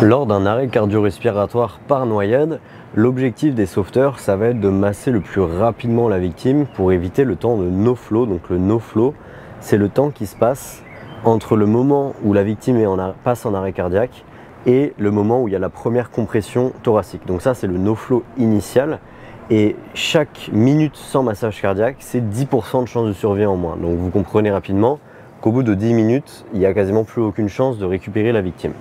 Lors d'un arrêt cardio-respiratoire par noyade, l'objectif des sauveteurs, ça va être de masser le plus rapidement la victime pour éviter le temps de no-flow. Donc le no-flow, c'est le temps qui se passe entre le moment où la victime passe en arrêt cardiaque et le moment où il y a la première compression thoracique. Donc ça, c'est le no-flow initial. Et chaque minute sans massage cardiaque, c'est 10% de chance de survie en moins. Donc vous comprenez rapidement qu'au bout de 10 minutes, il n'y a quasiment plus aucune chance de récupérer la victime.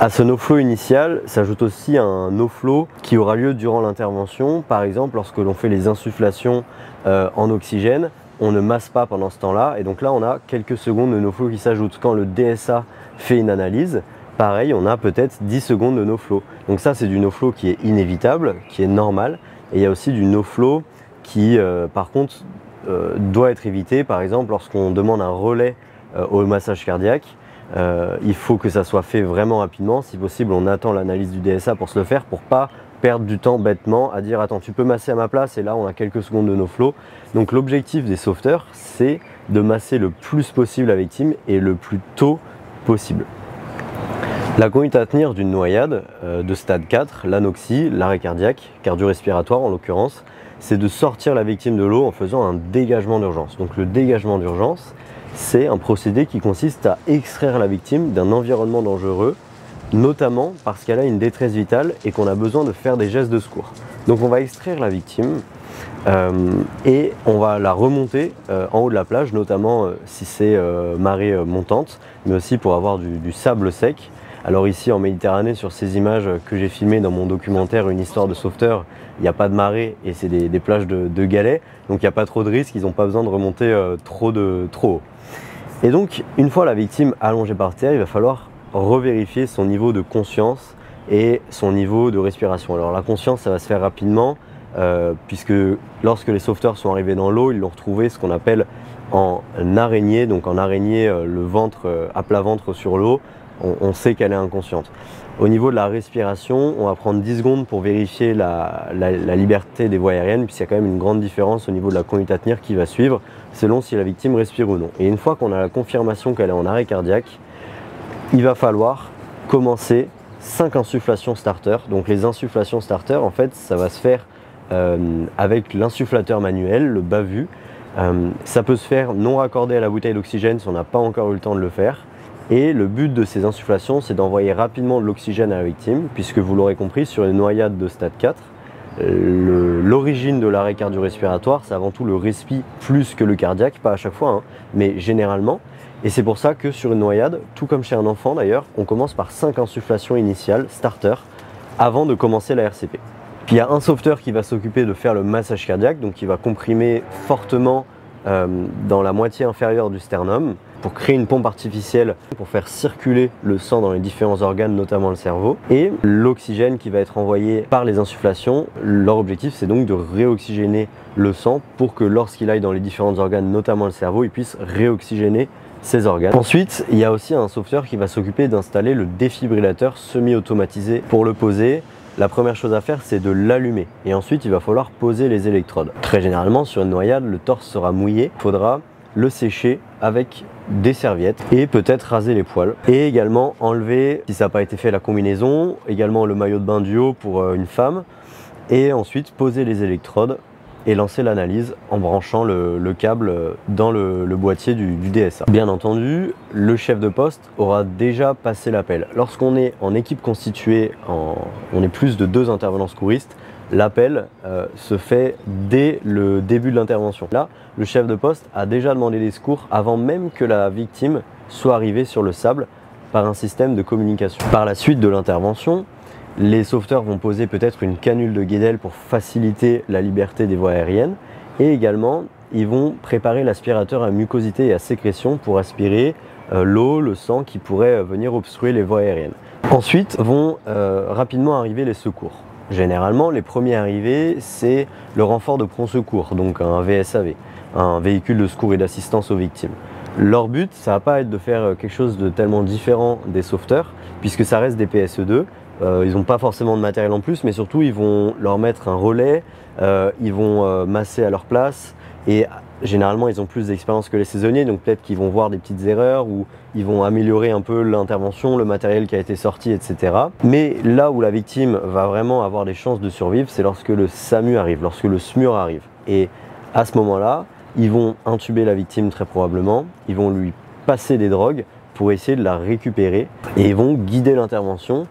À ce no-flow initial s'ajoute aussi un no-flow qui aura lieu durant l'intervention. Par exemple, lorsque l'on fait les insufflations en oxygène, on ne masse pas pendant ce temps-là. Et donc là, on a quelques secondes de no-flow qui s'ajoutent. Quand le DSA fait une analyse, pareil, on a peut-être 10 secondes de no-flow. Donc ça, c'est du no-flow qui est inévitable, qui est normal. Et il y a aussi du no-flow qui, par contre, doit être évité. Par exemple, lorsqu'on demande un relais au massage cardiaque, il faut que ça soit fait vraiment rapidement. Si possible, on attend l'analyse du DSA pour se le faire, pour pas perdre du temps bêtement à dire attends, tu peux masser à ma place, et là on a quelques secondes de no-flow. Donc l'objectif des sauveteurs, c'est de masser le plus possible la victime et le plus tôt possible. La conduite à tenir d'une noyade de stade 4, l'anoxie, l'arrêt cardiaque, cardio-respiratoire en l'occurrence, c'est de sortir la victime de l'eau en faisant un dégagement d'urgence. Donc le dégagement d'urgence, c'est un procédé qui consiste à extraire la victime d'un environnement dangereux, notamment parce qu'elle a une détresse vitale et qu'on a besoin de faire des gestes de secours. Donc on va extraire la victime et on va la remonter en haut de la plage, notamment si c'est marée montante, mais aussi pour avoir du sable sec. Alors ici en Méditerranée, sur ces images que j'ai filmées dans mon documentaire Une histoire de sauveteur, il n'y a pas de marée et c'est des plages de galets, donc il n'y a pas trop de risques, ils n'ont pas besoin de remonter trop haut. Et donc, une fois la victime allongée par terre, il va falloir revérifier son niveau de conscience et son niveau de respiration. Alors la conscience, ça va se faire rapidement, puisque lorsque les sauveteurs sont arrivés dans l'eau, ils l'ont retrouvé ce qu'on appelle en araignée. Donc en araignée, le ventre à plat ventre sur l'eau, on sait qu'elle est inconsciente. Au niveau de la respiration, on va prendre 10 secondes pour vérifier la liberté des voies aériennes, puisqu'il y a quand même une grande différence au niveau de la conduite à tenir qui va suivre, selon si la victime respire ou non. Et une fois qu'on a la confirmation qu'elle est en arrêt cardiaque, il va falloir commencer 5 insufflations starter. Donc les insufflations starter, en fait, ça va se faire avec l'insufflateur manuel, le bas-vu. Ça peut se faire non raccordé à la bouteille d'oxygène si on n'a pas encore eu le temps de le faire. Et le but de ces insufflations, c'est d'envoyer rapidement de l'oxygène à la victime, puisque vous l'aurez compris, sur une noyade de stade 4, l'origine de l'arrêt cardio-respiratoire, c'est avant tout le respi plus que le cardiaque, pas à chaque fois, hein, mais généralement. Et c'est pour ça que sur une noyade, tout comme chez un enfant d'ailleurs, on commence par 5 insufflations initiales, starter, avant de commencer la RCP. Puis il y a un sauveteur qui va s'occuper de faire le massage cardiaque, donc il va comprimer fortement dans la moitié inférieure du sternum, pour créer une pompe artificielle pour faire circuler le sang dans les différents organes, notamment le cerveau. Et l'oxygène qui va être envoyé par les insufflations, leur objectif c'est donc de réoxygéner le sang pour que lorsqu'il aille dans les différents organes, notamment le cerveau, il puisse réoxygéner ces organes. Ensuite, il y a aussi un sauveteur qui va s'occuper d'installer le défibrillateur semi-automatisé. Pour le poser, la première chose à faire, c'est de l'allumer. Et ensuite, il va falloir poser les électrodes. Très généralement, sur une noyade, le torse sera mouillé. Il faudra le sécher avec des serviettes et peut-être raser les poils. Et également enlever, si ça n'a pas été fait, la combinaison, également le maillot de bain du haut pour une femme. Et ensuite, poser les électrodes et lancer l'analyse en branchant le câble dans le boîtier du DSA. Bien entendu, le chef de poste aura déjà passé l'appel. Lorsqu'on est en équipe constituée, on est plus de 2 intervenants secouristes, l'appel se fait dès le début de l'intervention. Là, le chef de poste a déjà demandé des secours avant même que la victime soit arrivée sur le sable par un système de communication. Par la suite de l'intervention, les sauveteurs vont poser peut-être une canule de Guédel pour faciliter la liberté des voies aériennes et également ils vont préparer l'aspirateur à mucosité et à sécrétion pour aspirer l'eau, le sang qui pourrait venir obstruer les voies aériennes. Ensuite vont rapidement arriver les secours. Généralement, les premiers arrivés, c'est le renfort de prompt secours, donc un VSAV, un véhicule de secours et d'assistance aux victimes. Leur but, ça va pas être de faire quelque chose de tellement différent des sauveteurs, puisque ça reste des PSE2. Ils n'ont pas forcément de matériel en plus, mais surtout ils vont leur mettre un relais, ils vont masser à leur place et généralement ils ont plus d'expérience que les saisonniers, donc peut-être qu'ils vont voir des petites erreurs ou ils vont améliorer un peu l'intervention, le matériel qui a été sorti, etc. Mais là où la victime va vraiment avoir des chances de survivre, c'est lorsque le SAMU arrive, lorsque le SMUR arrive. Et à ce moment-là, ils vont intuber la victime très probablement, ils vont lui passer des drogues pour essayer de la récupérer et ils vont guider l'intervention.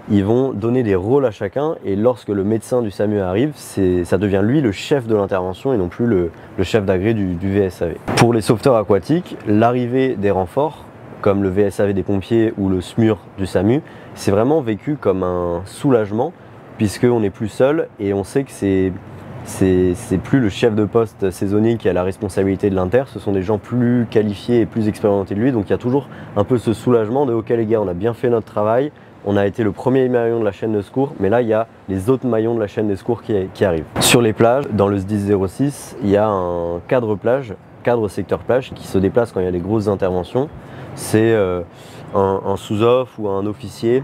Ils vont donner des rôles à chacun et lorsque le médecin du SAMU arrive, ça devient lui le chef de l'intervention et non plus le chef d'agré du VSAV. Pour les sauveteurs aquatiques, l'arrivée des renforts, comme le VSAV des pompiers ou le SMUR du SAMU, c'est vraiment vécu comme un soulagement puisqu'on n'est plus seul et on sait que c'est plus le chef de poste saisonnier qui a la responsabilité de l'inter, ce sont des gens plus qualifiés et plus expérimentés de lui, donc il y a toujours un peu ce soulagement de ok les gars, on a bien fait notre travail, on a été le premier maillon de la chaîne de secours, mais là il y a les autres maillons de la chaîne de secours qui arrivent. Sur les plages, dans le SDIS 06, il y a un cadre secteur plage qui se déplace quand il y a des grosses interventions. C'est un sous-off ou un officier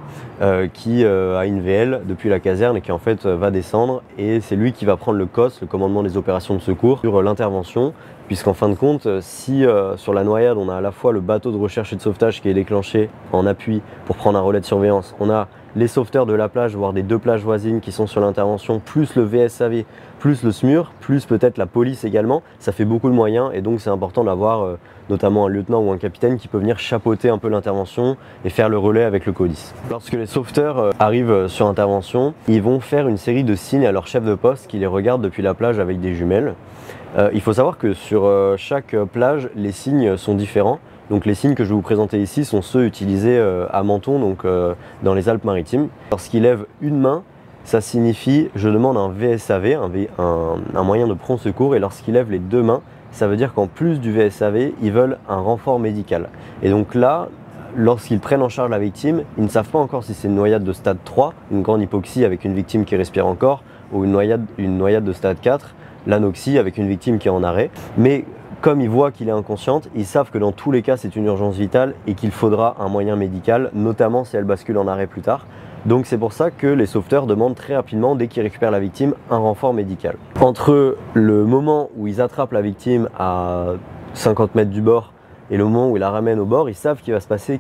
qui a une VL depuis la caserne et qui en fait va descendre et c'est lui qui va prendre le COS, le commandement des opérations de secours, sur l'intervention. Puisqu'en fin de compte, si sur la noyade, on a à la fois le bateau de recherche et de sauvetage qui est déclenché en appui pour prendre un relais de surveillance, on a les sauveteurs de la plage, voire des deux plages voisines qui sont sur l'intervention, plus le VSAV, plus le SMUR, plus peut-être la police également, ça fait beaucoup de moyens et donc c'est important d'avoir notamment un lieutenant ou un capitaine qui peut venir chapeauter un peu l'intervention et faire le relais avec le CODIS. Lorsque les sauveteurs arrivent sur intervention, ils vont faire une série de signes à leur chef de poste qui les regarde depuis la plage avec des jumelles. Il faut savoir que sur chaque plage, les signes sont différents. Donc les signes que je vais vous présenter ici sont ceux utilisés à Menton, donc dans les Alpes-Maritimes. Lorsqu'il lève une main, ça signifie je demande un VSAV, un moyen de prompt secours, et lorsqu'il lève les deux mains, ça veut dire qu'en plus du VSAV, ils veulent un renfort médical. Et donc là, lorsqu'ils prennent en charge la victime, ils ne savent pas encore si c'est une noyade de stade 3, une grande hypoxie avec une victime qui respire encore, ou une noyade de stade 4, l'anoxie avec une victime qui est en arrêt. Mais comme ils voient qu'il est inconsciente, ils savent que dans tous les cas c'est une urgence vitale et qu'il faudra un moyen médical, notamment si elle bascule en arrêt plus tard. Donc c'est pour ça que les sauveteurs demandent très rapidement, dès qu'ils récupèrent la victime, un renfort médical. Entre le moment où ils attrapent la victime à 50 mètres du bord et le moment où ils la ramènent au bord, ils savent qu'il va se passer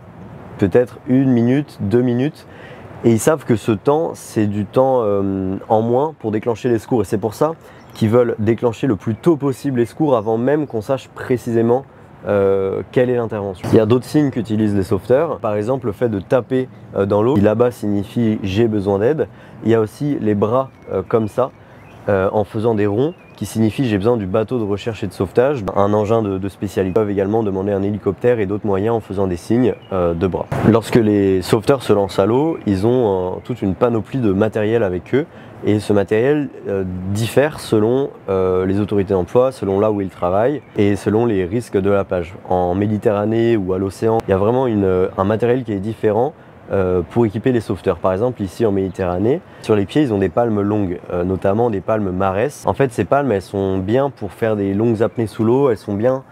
peut-être 1 minute, 2 minutes. Et ils savent que ce temps, c'est du temps en moins pour déclencher les secours. Et c'est pour ça qu'ils veulent déclencher le plus tôt possible les secours avant même qu'on sache précisément quelle est l'intervention. Il y a d'autres signes qu'utilisent les sauveteurs. Par exemple, le fait de taper dans l'eau, qui là-bas signifie j'ai besoin d'aide. Il y a aussi les bras comme ça, en faisant des ronds, qui signifie j'ai besoin du bateau de recherche et de sauvetage. Un engin de spécialité. Ils peuvent également demander un hélicoptère et d'autres moyens en faisant des signes de bras. Lorsque les sauveteurs se lancent à l'eau, ils ont toute une panoplie de matériel avec eux et ce matériel diffère selon les autorités d'emploi, selon là où ils travaillent et selon les risques de la plage. En Méditerranée ou à l'océan, il y a vraiment un matériel qui est différent pour équiper les sauveteurs. Par exemple ici en Méditerranée, sur les pieds ils ont des palmes longues, notamment des palmes marès. En fait ces palmes elles sont bien pour faire des longues apnées sous l'eau, elles sont bien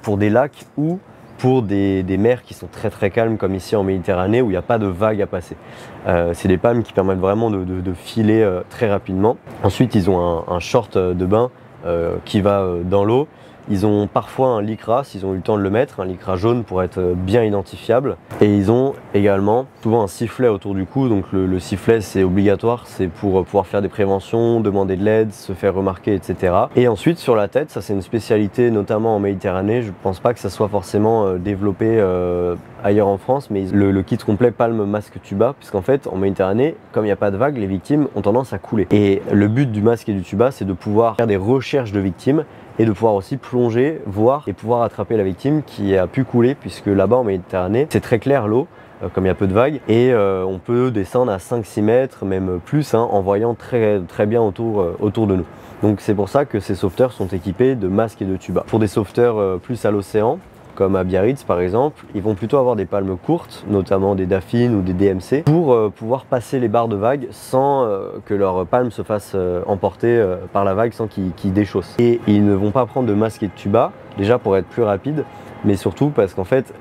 pour des lacs ou pour des mers qui sont très très calmes comme ici en Méditerranée où il n'y a pas de vagues à passer. C'est des palmes qui permettent vraiment de filer très rapidement. Ensuite ils ont un short de bain qui va dans l'eau. Ils ont parfois un lycra, s'ils ont eu le temps de le mettre, un lycra jaune pour être bien identifiable. Et ils ont également souvent un sifflet autour du cou, donc le sifflet c'est obligatoire, c'est pour pouvoir faire des préventions, demander de l'aide, se faire remarquer, etc. Et ensuite sur la tête, ça c'est une spécialité notamment en Méditerranée, je ne pense pas que ça soit forcément développé ailleurs en France, mais le kit complet palme masque tuba, puisqu'en fait en Méditerranée, comme il n'y a pas de vagues, les victimes ont tendance à couler. Et le but du masque et du tuba, c'est de pouvoir faire des recherches de victimes et de pouvoir aussi plonger, voir et pouvoir attraper la victime qui a pu couler, puisque là-bas en Méditerranée, c'est très clair l'eau, comme il y a peu de vagues, et on peut descendre à 5-6 mètres, même plus, en voyant très bien autour de nous. Donc c'est pour ça que ces sauveteurs sont équipés de masques et de tubas. Pour des sauveteurs plus à l'océan, comme à Biarritz par exemple, ils vont plutôt avoir des palmes courtes, notamment des daphines ou des DMC, pour pouvoir passer les barres de vagues sans que leurs palmes se fassent emporter par la vague, sans qu'ils déchaussent. Et ils ne vont pas prendre de masque et de tuba, déjà pour être plus rapide, mais surtout parce qu'en fait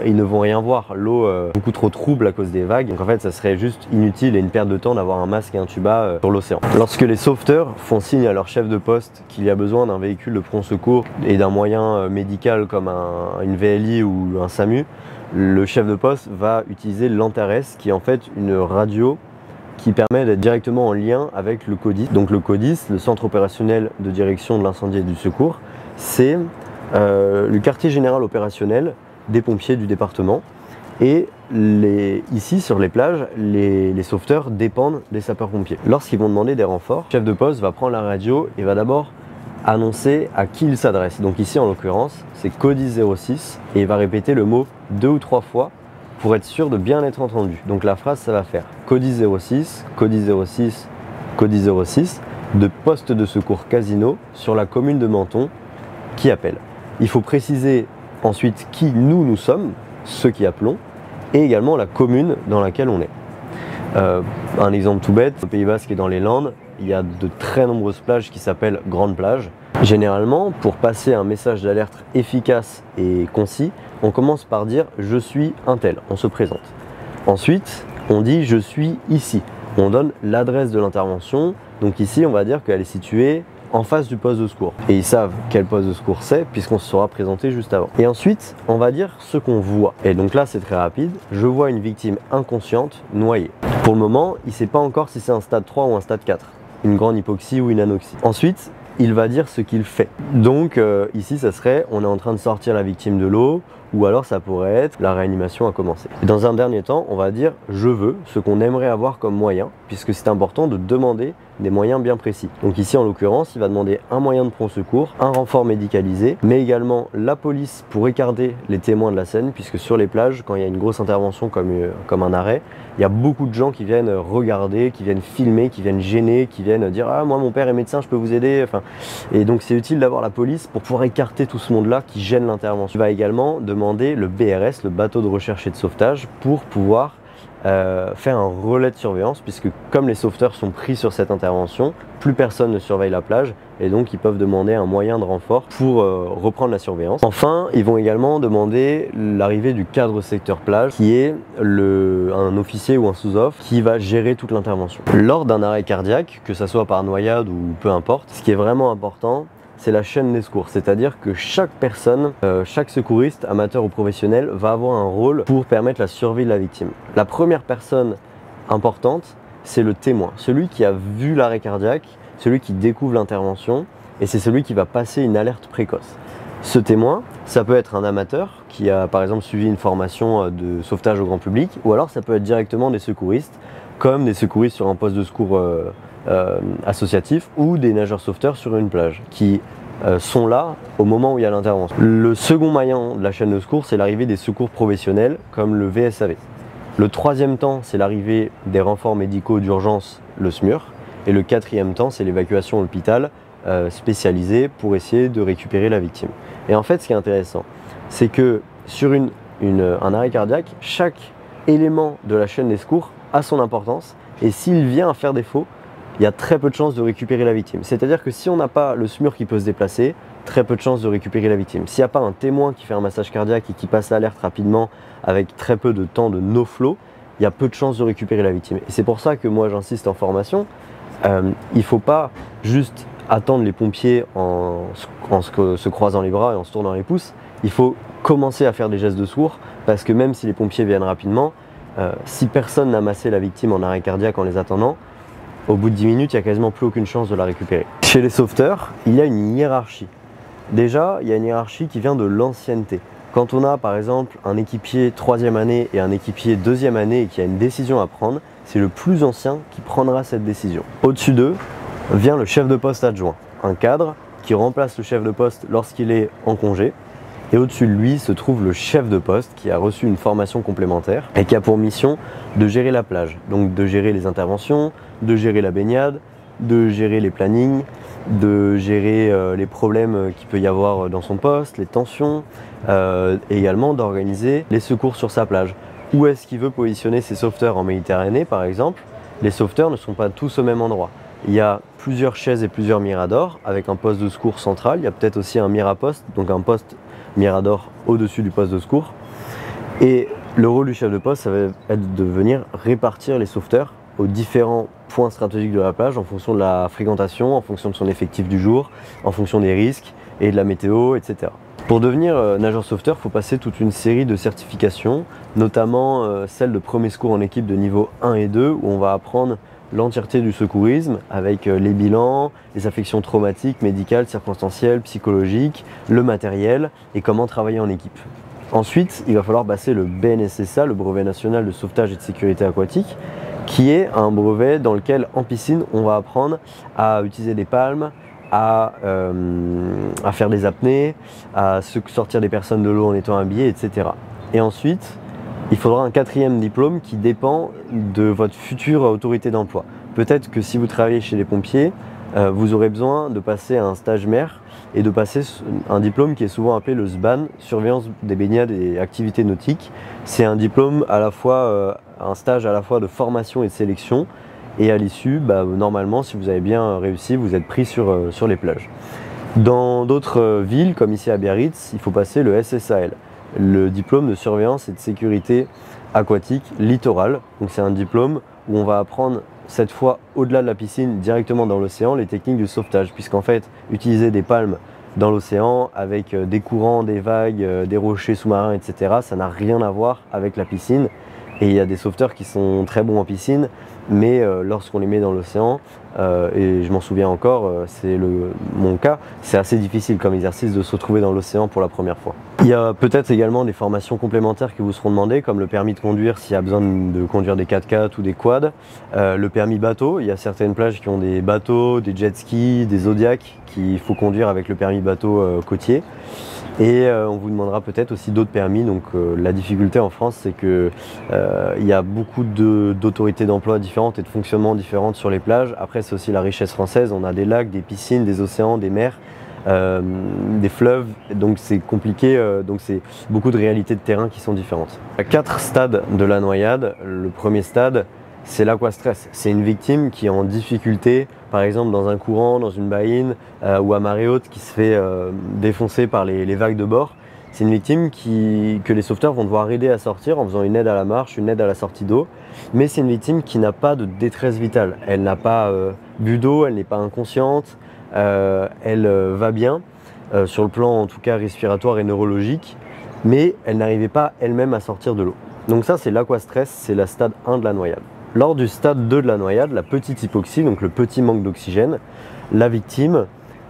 ils ne vont rien voir, l'eau beaucoup trop trouble à cause des vagues, donc en fait ça serait juste inutile et une perte de temps d'avoir un masque et un tuba sur l'océan. Lorsque les sauveteurs font signe à leur chef de poste qu'il y a besoin d'un véhicule de prompt secours et d'un moyen médical comme une VLI ou un SAMU, le chef de poste va utiliser l'Antares, qui est en fait une radio qui permet d'être directement en lien avec le CODIS. Donc le CODIS, le centre opérationnel de direction de l'incendie et du secours, c'est le quartier général opérationnel des pompiers du département. Et ici sur les plages, les sauveteurs dépendent des sapeurs-pompiers. Lorsqu'ils vont demander des renforts, le chef de poste va prendre la radio et va d'abord annoncer à qui il s'adresse. Donc ici en l'occurrence, c'est CODIS 06 et il va répéter le mot 2 ou 3 fois pour être sûr de bien être entendu. Donc la phrase, ça va faire CODIS 06, CODIS 06, CODIS 06, de poste de secours Casino sur la commune de Menton qui appelle. Il faut préciser ensuite qui nous sommes, ceux qui appelons, et également la commune dans laquelle on est. Un exemple tout bête, au Pays Basque et dans les Landes, il y a de très nombreuses plages qui s'appellent grandes plages. Généralement, pour passer un message d'alerte efficace et concis, on commence par dire « je suis un tel », on se présente. Ensuite, on dit « je suis ici », on donne l'adresse de l'intervention. Donc ici, on va dire qu'elle est située en face du poste de secours. Et ils savent quel poste de secours c'est, puisqu'on se sera présenté juste avant. Et ensuite, on va dire ce qu'on voit. Et donc là, c'est très rapide. Je vois une victime inconsciente, noyée. Pour le moment, il ne sait pas encore si c'est un stade 3 ou un stade 4. Une grande hypoxie ou une anoxie. Ensuite, il va dire ce qu'il fait. Donc ici, ça serait, on est en train de sortir la victime de l'eau, ou alors ça pourrait être la réanimation a commencé. Et dans un dernier temps, on va dire je veux, ce qu'on aimerait avoir comme moyen, puisque c'est important de demander des moyens bien précis. Donc ici en l'occurrence, il va demander un moyen de prompt secours, un renfort médicalisé, mais également la police pour écarter les témoins de la scène, puisque sur les plages, quand il y a une grosse intervention comme un arrêt, il y a beaucoup de gens qui viennent regarder, qui viennent filmer, qui viennent gêner, qui viennent dire ah moi mon père est médecin, je peux vous aider. Enfin, et donc c'est utile d'avoir la police pour pouvoir écarter tout ce monde-là qui gêne l'intervention. Il va également demander le BRS, le bateau de recherche et de sauvetage, pour pouvoir faire un relais de surveillance, puisque comme les sauveteurs sont pris sur cette intervention, plus personne ne surveille la plage et donc ils peuvent demander un moyen de renfort pour reprendre la surveillance. Enfin, ils vont également demander l'arrivée du cadre secteur plage, qui est un officier ou un sous-off qui va gérer toute l'intervention. Lors d'un arrêt cardiaque, que ce soit par noyade ou peu importe, ce qui est vraiment important, c'est la chaîne des secours, c'est-à-dire que chaque personne, chaque secouriste, amateur ou professionnel, va avoir un rôle pour permettre la survie de la victime. La première personne importante, c'est le témoin, celui qui a vu l'arrêt cardiaque, celui qui découvre l'intervention, et c'est celui qui va passer une alerte précoce. Ce témoin, ça peut être un amateur qui a par exemple suivi une formation de sauvetage au grand public, ou alors ça peut être directement des secouristes, comme des secouristes sur un poste de secours associatif, ou des nageurs sauveteurs sur une plage, qui sont là au moment où il y a l'intervention. Le second maillon de la chaîne de secours, c'est l'arrivée des secours professionnels, comme le VSAV. Le troisième temps, c'est l'arrivée des renforts médicaux d'urgence, le SMUR. Et le quatrième temps, c'est l'évacuation à l'hôpital spécialisée pour essayer de récupérer la victime. Et en fait, ce qui est intéressant, c'est que sur un arrêt cardiaque, chaque élément de la chaîne des secours a son importance. Et s'il vient à faire défaut, il y a très peu de chances de récupérer la victime. C'est-à-dire que si on n'a pas le SMUR qui peut se déplacer, très peu de chances de récupérer la victime. S'il n'y a pas un témoin qui fait un massage cardiaque et qui passe l'alerte rapidement avec très peu de temps de no-flow, il y a peu de chances de récupérer la victime. Et c'est pour ça que moi j'insiste en formation, il ne faut pas juste attendre les pompiers en se croisant les bras et en se tournant les pouces. Il faut commencer à faire des gestes de secours, parce que même si les pompiers viennent rapidement, si personne n'a massé la victime en arrêt cardiaque en les attendant, au bout de 10 minutes, il n'y a quasiment plus aucune chance de la récupérer. Chez les sauveteurs, il y a une hiérarchie. Déjà, il y a une hiérarchie qui vient de l'ancienneté. Quand on a par exemple un équipier 3e année et un équipier 2e année et qu'il y a une décision à prendre, c'est le plus ancien qui prendra cette décision. Au-dessus d'eux vient le chef de poste adjoint, un cadre qui remplace le chef de poste lorsqu'il est en congé. Et au-dessus de lui se trouve le chef de poste qui a reçu une formation complémentaire et qui a pour mission de gérer la plage, donc de gérer les interventions, de gérer la baignade, de gérer les plannings, de gérer les problèmes qu'il peut y avoir dans son poste, les tensions, et également d'organiser les secours sur sa plage. Où est-ce qu'il veut positionner ses sauveteurs en Méditerranée par exemple? Les sauveteurs ne sont pas tous au même endroit. Il y a plusieurs chaises et plusieurs miradors avec un poste de secours central. Il y a peut-être aussi un miraposte, donc un poste mirador au-dessus du poste de secours. Et le rôle du chef de poste, ça va être de venir répartir les sauveteurs aux différents points stratégiques de la plage en fonction de la fréquentation, en fonction de son effectif du jour, en fonction des risques et de la météo, etc. Pour devenir nageur sauveteur, il faut passer toute une série de certifications, notamment celle de premier secours en équipe de niveau 1 et 2, où on va apprendre l'entièreté du secourisme avec les bilans, les affections traumatiques, médicales, circonstancielles, psychologiques, le matériel et comment travailler en équipe. Ensuite, il va falloir passer le BNSSA, le brevet national de sauvetage et de sécurité aquatique, qui est un brevet dans lequel en piscine on va apprendre à utiliser des palmes, à faire des apnées, à sortir des personnes de l'eau en étant habillées, etc. Et ensuite, il faudra un 4e diplôme qui dépend de votre future autorité d'emploi. Peut-être que si vous travaillez chez les pompiers, vous aurez besoin de passer un stage maire et de passer un diplôme qui est souvent appelé le SBAN, surveillance des baignades et activités nautiques. C'est un diplôme à la fois, un stage à la fois de formation et de sélection. Et à l'issue, normalement, si vous avez bien réussi, vous êtes pris sur les plages. Dans d'autres villes, comme ici à Biarritz, il faut passer le SSAL, le diplôme de surveillance et de sécurité aquatique littorale. Donc c'est un diplôme où on va apprendre cette fois au-delà de la piscine, directement dans l'océan, les techniques du sauvetage. Puisqu'en fait, utiliser des palmes dans l'océan avec des courants, des vagues, des rochers sous-marins, etc., ça n'a rien à voir avec la piscine. Et il y a des sauveteurs qui sont très bons en piscine, mais lorsqu'on les met dans l'océan, et je m'en souviens encore, c'est mon cas, c'est assez difficile comme exercice de se retrouver dans l'océan pour la première fois. Il y a peut-être également des formations complémentaires qui vous seront demandées, comme le permis de conduire s'il y a besoin de conduire des 4x4 ou des quads, le permis bateau. Il y a certaines plages qui ont des bateaux, des jet skis, des Zodiac qu'il faut conduire avec le permis bateau côtier. Et on vous demandera peut-être aussi d'autres permis. Donc la difficulté en France, c'est que il y a beaucoup d'autorités d'emploi différentes et de fonctionnements différentes sur les plages. Après, c'est aussi la richesse française. On a des lacs, des piscines, des océans, des mers, des fleuves. Donc c'est compliqué. Donc c'est beaucoup de réalités de terrain qui sont différentes. Il y a 4 stades de la noyade. Le premier stade, c'est l'aquastress. C'est une victime qui est en difficulté, par exemple dans un courant, dans une baïne ou à marée haute, qui se fait défoncer par les vagues de bord. C'est une victime que les sauveteurs vont devoir aider à sortir en faisant une aide à la marche, une aide à la sortie d'eau. Mais c'est une victime qui n'a pas de détresse vitale. Elle n'a pas bu d'eau, elle n'est pas inconsciente, elle va bien, sur le plan en tout cas respiratoire et neurologique, mais elle n'arrivait pas elle-même à sortir de l'eau. Donc ça, c'est l'aquastress, c'est la stade 1 de la noyade. Lors du stade 2 de la noyade, la petite hypoxie, donc le petit manque d'oxygène, la victime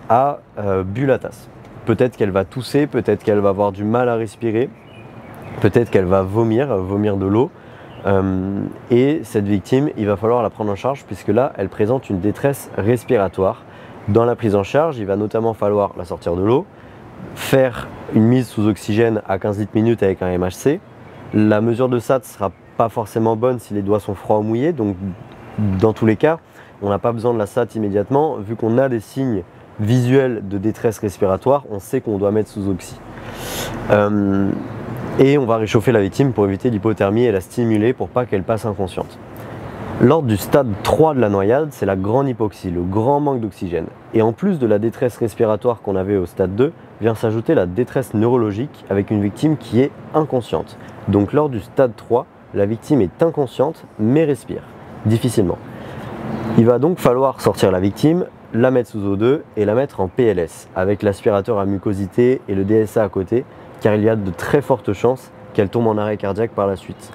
a bu la tasse. Peut-être qu'elle va tousser, peut-être qu'elle va avoir du mal à respirer, peut-être qu'elle va vomir de l'eau. Et cette victime, il va falloir la prendre en charge puisque là, elle présente une détresse respiratoire. Dans la prise en charge, il va notamment falloir la sortir de l'eau, faire une mise sous oxygène à 15 litres minutes avec un MHC. La mesure de SAT sera pas forcément bonne si les doigts sont froids ou mouillés, donc dans tous les cas, on n'a pas besoin de la SAT immédiatement. Vu qu'on a des signes visuels de détresse respiratoire, on sait qu'on doit mettre sous oxy. Et on va réchauffer la victime pour éviter l'hypothermie et la stimuler pour pas qu'elle passe inconsciente. Lors du stade 3 de la noyade, c'est la grande hypoxie, le grand manque d'oxygène. Et en plus de la détresse respiratoire qu'on avait au stade 2, vient s'ajouter la détresse neurologique avec une victime qui est inconsciente. Donc lors du stade 3, la victime est inconsciente mais respire difficilement. Il va donc falloir sortir la victime, la mettre sous O2 et la mettre en PLS avec l'aspirateur à mucosité et le DSA à côté, car il y a de très fortes chances qu'elle tombe en arrêt cardiaque par la suite.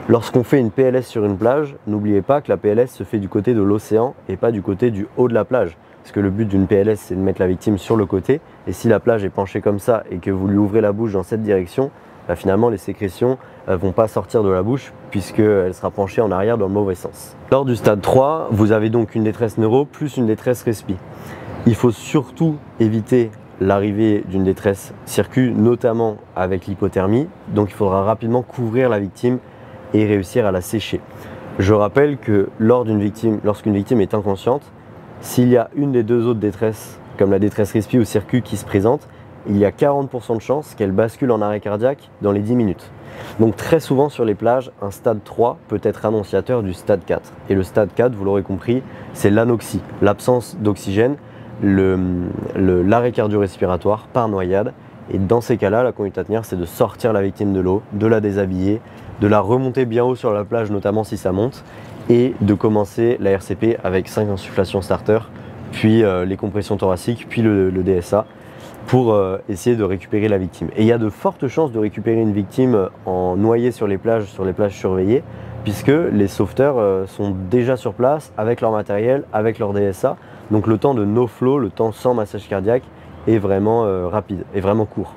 Lorsqu'on fait une PLS sur une plage, n'oubliez pas que la PLS se fait du côté de l'océan et pas du côté du haut de la plage. Parce que le but d'une PLS, c'est de mettre la victime sur le côté. Et si la plage est penchée comme ça et que vous lui ouvrez la bouche dans cette direction, finalement les sécrétions ne vont pas sortir de la bouche puisqu'elle sera penchée en arrière dans le mauvais sens. Lors du stade 3, vous avez donc une détresse neuro plus une détresse respi. Il faut surtout éviter l'arrivée d'une détresse circu, notamment avec l'hypothermie. Donc il faudra rapidement couvrir la victime et réussir à la sécher. Je rappelle que lorsqu'une victime est inconsciente, s'il y a une des deux autres détresses, comme la détresse respi ou circu qui se présente, il y a 40% de chances qu'elle bascule en arrêt cardiaque dans les 10 minutes. Donc très souvent sur les plages, un stade 3 peut être annonciateur du stade 4. Et le stade 4, vous l'aurez compris, c'est l'anoxie, l'absence d'oxygène, l'arrêt cardio-respiratoire par noyade. Et dans ces cas-là, la conduite à tenir, c'est de sortir la victime de l'eau, de la déshabiller, de la remonter bien haut sur la plage, notamment si ça monte, et de commencer la RCP avec 5 insufflations starter, puis les compressions thoraciques, puis le DSA, pour essayer de récupérer la victime. Et il y a de fortes chances de récupérer une victime en noyé sur les plages surveillées, puisque les sauveteurs sont déjà sur place avec leur matériel, avec leur DSA. Donc le temps de no flow, le temps sans massage cardiaque, est vraiment rapide, est vraiment court.